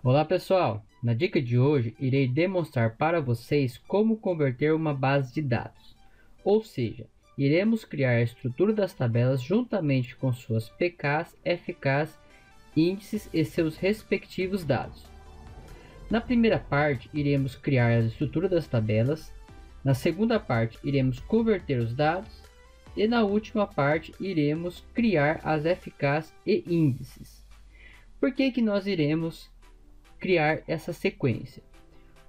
Olá pessoal, na dica de hoje irei demonstrar para vocês como converter uma base de dados, ou seja, iremos criar a estrutura das tabelas juntamente com suas PKs, FKs, índices e seus respectivos dados. Na primeira parte iremos criar a estrutura das tabelas, na segunda parte iremos converter os dados e na última parte iremos criar as FKs e índices. Por que nós iremos criar essa sequência?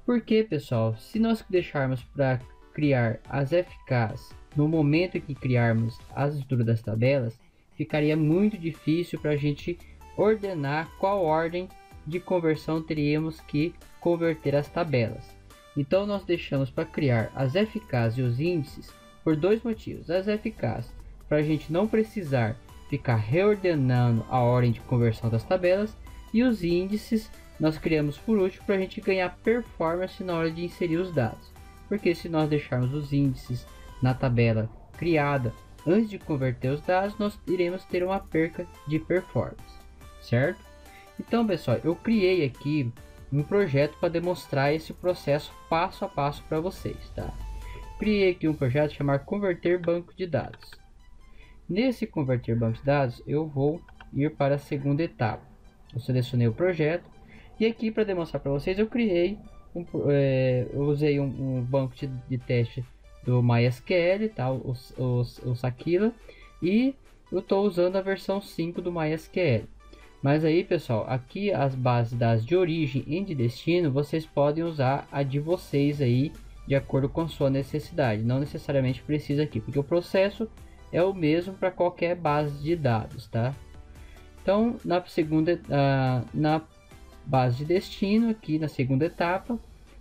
Porque, pessoal, se nós deixarmos para criar as FKs no momento em que criarmos as estruturas das tabelas, ficaria muito difícil para a gente ordenar qual ordem de conversão teríamos que converter as tabelas. Então nós deixamos para criar as FKs e os índices por dois motivos. As FKs para a gente não precisar ficar reordenando a ordem de conversão das tabelas, e os índices nós criamos por último para a gente ganhar performance na hora de inserir os dados. Porque se nós deixarmos os índices na tabela criada antes de converter os dados, nós iremos ter uma perca de performance, certo? Então, pessoal, eu criei aqui um projeto para demonstrar esse processo passo a passo para vocês, tá? Criei aqui um projeto chamado Converter Banco de Dados. Nesse Converter Banco de Dados, eu vou ir para a segunda etapa. Eu selecionei o projeto e aqui para demonstrar para vocês eu criei eu usei um banco de teste do MySQL, tá? o Sakila, e eu estou usando a versão 5 do MySQL. Mas aí, pessoal, aqui as bases de dados de origem e de destino, vocês podem usar a de vocês aí, de acordo com sua necessidade. Não necessariamente precisa aqui, porque o processo é o mesmo para qualquer base de dados, tá? Então, na base de destino, aqui na segunda etapa,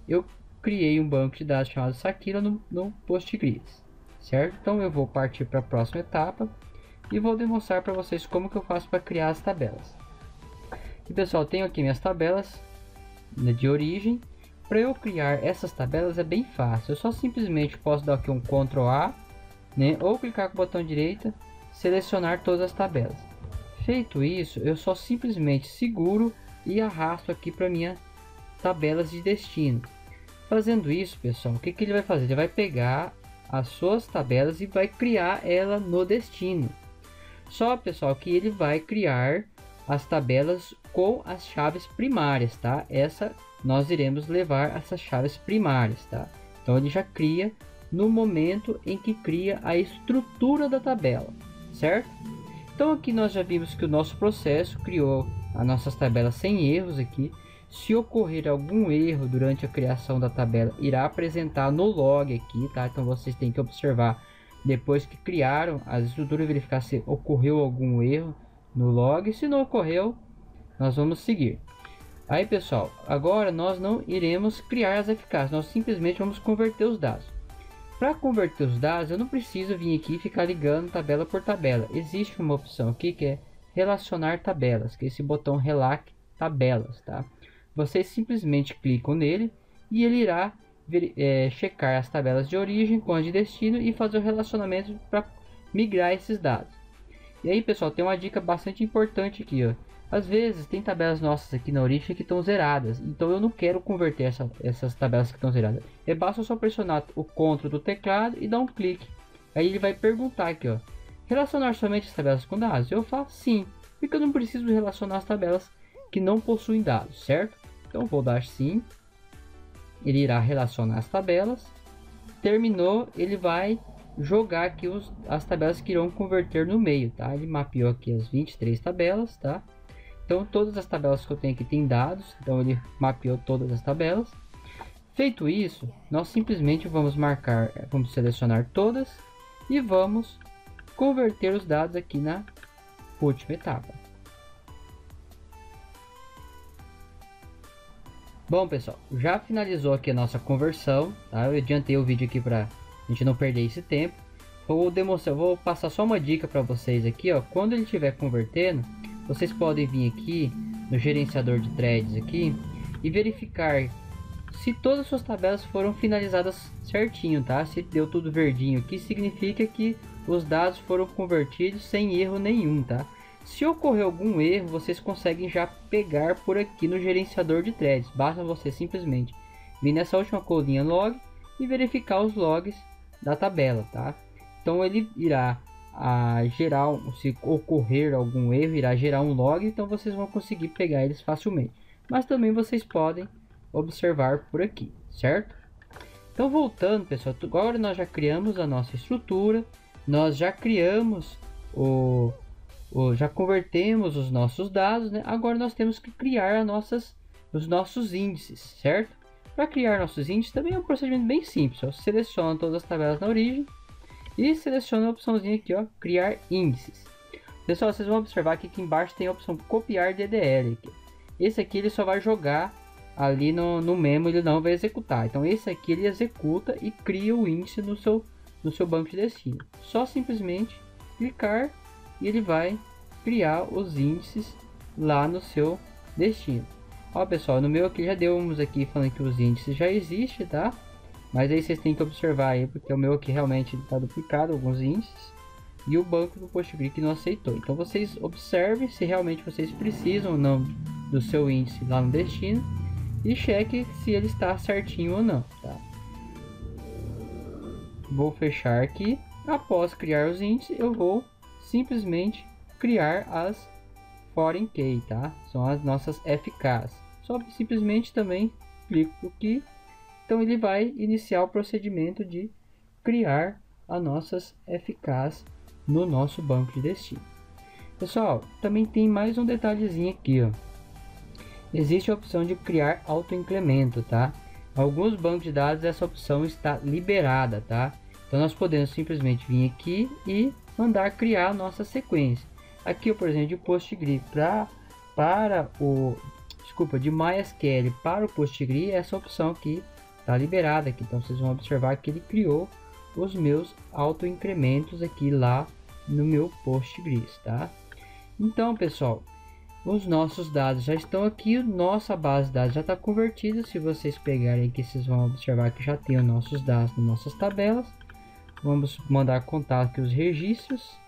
eu criei um banco de dados chamado Sakila no Postgres, certo? Então eu vou partir para a próxima etapa e vou demonstrar para vocês como que eu faço para criar as tabelas. E pessoal, tenho aqui minhas tabelas, né, de origem. Para eu criar essas tabelas é bem fácil, eu só simplesmente posso dar aqui um Ctrl A, né, ou clicar com o botão direito, selecionar todas as tabelas. Feito isso, eu só simplesmente seguro e arrasto aqui para minha tabelas de destino. Fazendo isso, pessoal, o que ele vai fazer? Ele vai pegar as suas tabelas e vai criar ela no destino. Só, pessoal, que ele vai criar as tabelas com as chaves primárias, tá? Nós iremos levar essas chaves primárias, tá? Então ele já cria no momento em que cria a estrutura da tabela, certo? Então aqui nós já vimos que o nosso processo criou as nossas tabelas sem erros aqui. Se ocorrer algum erro durante a criação da tabela, irá apresentar no log aqui, tá? Então vocês têm que observar depois que criaram as estruturas, verificar se ocorreu algum erro no log. Se não ocorreu, nós vamos seguir. Aí, pessoal, agora nós não iremos criar as FKs, nós simplesmente vamos converter os dados. Para converter os dados, eu não preciso vir aqui e ficar ligando tabela por tabela. Existe uma opção aqui que é relacionar tabelas, que é esse botão Relac Tabelas, tá? Vocês simplesmente clicam nele e ele irá checar as tabelas de origem com as de destino e fazer o relacionamento para migrar esses dados. E aí, pessoal, tem uma dica bastante importante aqui, ó. Às vezes tem tabelas nossas aqui na origem que estão zeradas, então eu não quero converter essas tabelas que estão zeradas. Basta só pressionar o Ctrl do teclado e dar um clique. Aí ele vai perguntar aqui, ó, relacionar somente as tabelas com dados? Eu falo sim, porque eu não preciso relacionar as tabelas que não possuem dados, certo? Então vou dar sim. Ele irá relacionar as tabelas. Terminou, ele vai jogar aqui as tabelas que irão converter no meio, tá? Ele mapeou aqui as 23 tabelas, tá? Então todas as tabelas que eu tenho aqui tem dados, então ele mapeou todas as tabelas. Feito isso, nós simplesmente vamos selecionar todas e vamos converter os dados aqui na última etapa. Bom, pessoal, já finalizou aqui a nossa conversão, tá? Eu adiantei o vídeo aqui para a gente não perder esse tempo. Vou passar só uma dica para vocês aqui, ó. Quando ele estiver convertendo, vocês podem vir aqui no gerenciador de threads aqui e verificar se todas as suas tabelas foram finalizadas certinho, tá? Se deu tudo verdinho aqui, significa que os dados foram convertidos sem erro nenhum, tá? Se ocorrer algum erro, vocês conseguem já pegar por aqui no gerenciador de threads. Basta você simplesmente vir nessa última colinha log e verificar os logs da tabela, tá? Então ele irá gerar, se ocorrer algum erro, irá gerar um log, então vocês vão conseguir pegar eles facilmente. Mas também vocês podem observar por aqui, certo? Então voltando, pessoal, agora nós já criamos a nossa estrutura, nós já criamos já convertemos os nossos dados, né? Agora nós temos que criar os nossos índices, certo? Para criar nossos índices também é um procedimento bem simples. Ó. Seleciona todas as tabelas na origem e seleciona a opçãozinha aqui, ó, criar índices. Pessoal, vocês vão observar que aqui embaixo tem a opção copiar DDL. Aqui. Esse aqui ele só vai jogar ali no memo, ele não vai executar. Então esse aqui ele executa e cria o índice no seu banco de destino. Só simplesmente clicar e ele vai criar os índices lá no seu destino. Ó, pessoal, no meu aqui já demos aqui falando que os índices já existem, tá? Mas aí vocês têm que observar aí, porque o meu aqui realmente está duplicado alguns índices e o banco do Postgre que não aceitou. Então vocês observem se realmente vocês precisam ou não do seu índice lá no destino e cheque se ele está certinho ou não, tá? Vou fechar aqui. Após criar os índices, eu vou simplesmente criar as foreign key, tá? São as nossas FKs. Só que simplesmente também clico aqui. Então ele vai iniciar o procedimento de criar as nossas FKs no nosso banco de destino. Pessoal, também tem mais um detalhezinho aqui, ó. Existe a opção de criar autoincremento, tá? Alguns bancos de dados essa opção está liberada, tá? Então nós podemos simplesmente vir aqui e mandar criar a nossa sequência. Aqui, por exemplo, de Postgre de MySQL para o Postgre, essa opção aqui está liberada aqui. Então vocês vão observar que ele criou os meus autoincrementos aqui lá no meu Postgres, tá? Então, pessoal, os nossos dados já estão aqui, nossa base de dados já está convertida. Se vocês pegarem aqui, vocês vão observar que já tem os nossos dados nas nossas tabelas. Vamos mandar contar aqui os registros.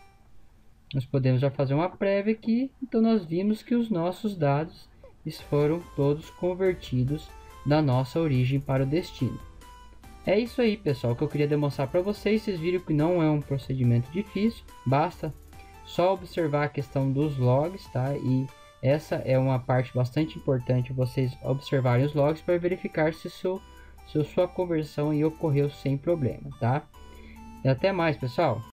Nós podemos já fazer uma prévia aqui. Então nós vimos que os nossos dados foram todos convertidos da nossa origem para o destino. É isso aí, pessoal, que eu queria demonstrar para vocês. Vocês viram que não é um procedimento difícil, basta só observar a questão dos logs, tá? E essa é uma parte bastante importante, vocês observarem os logs para verificar se sua conversão aí ocorreu sem problema, tá? E até mais, pessoal.